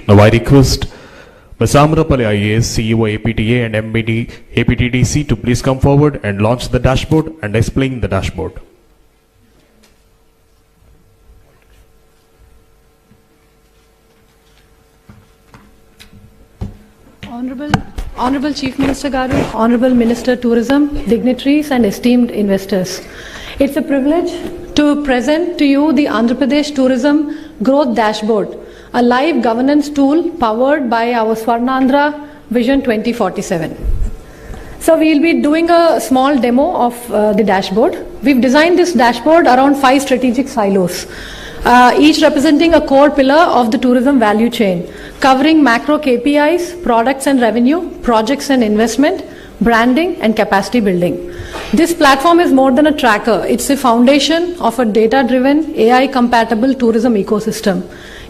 Now I request Ms. Amrapali IAS, CEO APTA and MBD APTDC to please come forward and launch the dashboard and explain the dashboard. Honorable Chief Minister Garu, Honorable Minister Tourism, dignitaries and esteemed investors. It's a privilege to present to you the Andhra Pradesh Tourism Growth Dashboard, a live governance tool powered by our Swarnandhra Vision 2047. So we'll be doing a small demo of the dashboard. We've designed this dashboard around 5 strategic silos, each representing a core pillar of the tourism value chain, covering macro KPIs, products and revenue, projects and investment, branding and capacity building. This platform is more than a tracker. It's the foundation of a data-driven, AI-compatible tourism ecosystem.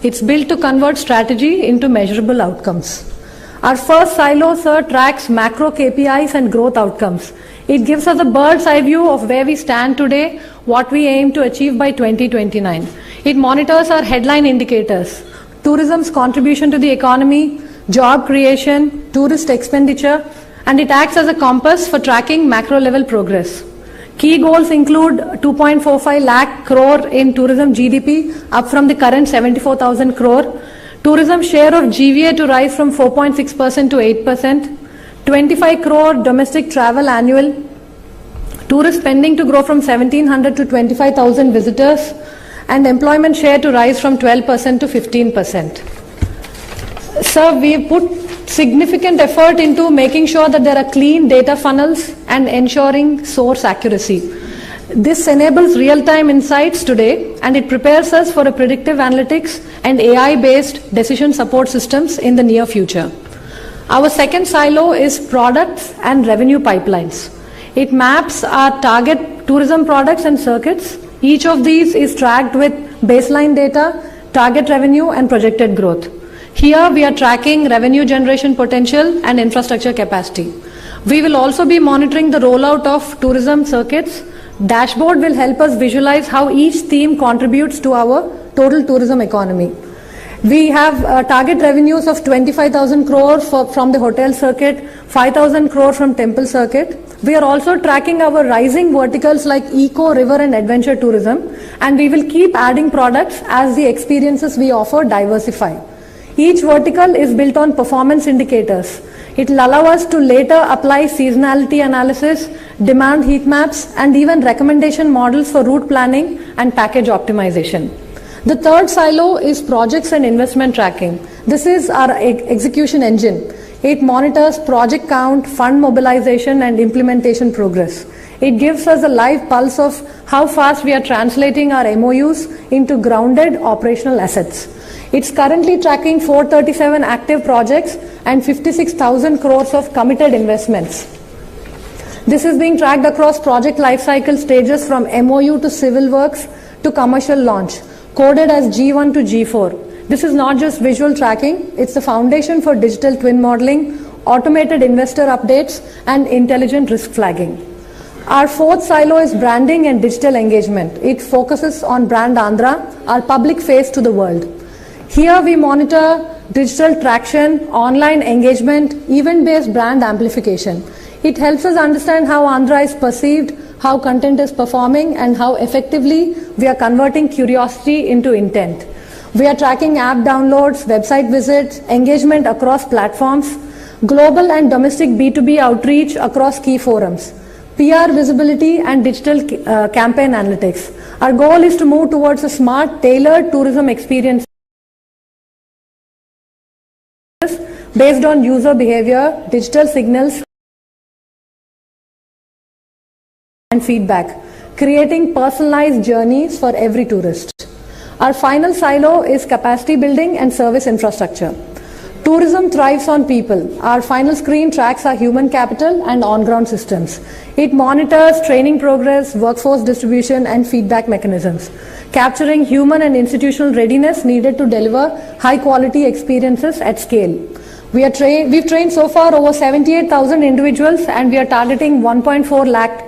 It's built to convert strategy into measurable outcomes. Our first silo, sir, tracks macro KPIs and growth outcomes. It gives us a bird's eye view of where we stand today, what we aim to achieve by 2029. It monitors our headline indicators: tourism's contribution to the economy, job creation, tourist expenditure, and it acts as a compass for tracking macro level progress. Key goals include 2.45 lakh crore in tourism GDP, up from the current 74,000 crore. Tourism share of GVA to rise from 4.6% to 8%. 25 crore domestic travel annual. Tourist spending to grow from 1,700 to 25,000 visitors. And employment share to rise from 12% to 15%. Sir, we put significant effort into making sure that there are clean data funnels and ensuring source accuracy. This enables real-time insights today, and it prepares us for a predictive analytics and AI-based decision support systems in the near future. Our second silo is products and revenue pipelines. It maps our target tourism products and circuits. Each of these is tracked with baseline data, target revenue and projected growth. Here we are tracking revenue generation potential and infrastructure capacity. We will also be monitoring the rollout of tourism circuits. Dashboard will help us visualize how each theme contributes to our total tourism economy. We have target revenues of 25,000 crore from the hotel circuit, 5,000 crore from temple circuit. We are also tracking our rising verticals like eco, river and adventure tourism, and we will keep adding products as the experiences we offer diversify. Each vertical is built on performance indicators. It will allow us to later apply seasonality analysis, demand heat maps, and even recommendation models for route planning and package optimization. The third silo is projects and investment tracking. This is our execution engine. It monitors project count, fund mobilization and implementation progress. It gives us a live pulse of how fast we are translating our MOUs into grounded operational assets. It's currently tracking 437 active projects and 56,000 crores of committed investments. This is being tracked across project lifecycle stages from MOU to civil works to commercial launch, coded as G1 to G4. This is not just visual tracking, it's the foundation for digital twin modeling, automated investor updates, and intelligent risk flagging. Our fourth silo is branding and digital engagement. It focuses on Brand Andhra, our public face to the world. Here we monitor digital traction, online engagement, event-based brand amplification. It helps us understand how Andhra is perceived, how content is performing, and how effectively we are converting curiosity into intent. We are tracking app downloads, website visits, engagement across platforms, global and domestic B2B outreach across key forums, PR visibility and digital campaign analytics. Our goal is to move towards a smart, tailored tourism experience based on user behavior, digital signals and feedback, creating personalized journeys for every tourist. Our final silo is capacity building and service infrastructure. Tourism thrives on people. Our final screen tracks our human capital and on-ground systems. It monitors training progress, workforce distribution, and feedback mechanisms, capturing human and institutional readiness needed to deliver high-quality experiences at scale. We've trained so far over 78,000 individuals, and we are targeting 1.4 lakh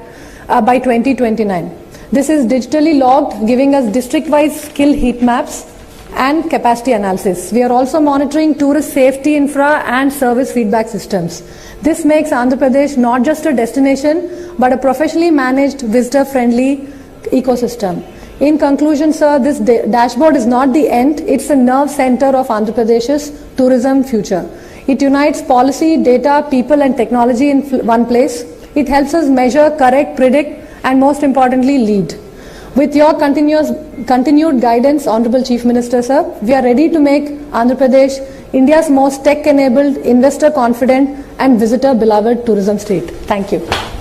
by 2029. This is digitally logged, giving us district-wise skill heat maps, and capacity analysis. We are also monitoring tourist safety infra and service feedback systems. This makes Andhra Pradesh not just a destination, but a professionally managed, visitor-friendly ecosystem. In conclusion, sir, this dashboard is not the end, it's a nerve center of Andhra Pradesh's tourism future. It unites policy, data, people and technology in one place. It helps us measure, correct, predict and most importantly lead. With your continued guidance, Honorable Chief Minister, sir, we are ready to make Andhra Pradesh India's most tech-enabled, investor-confident and visitor-beloved tourism state. Thank you.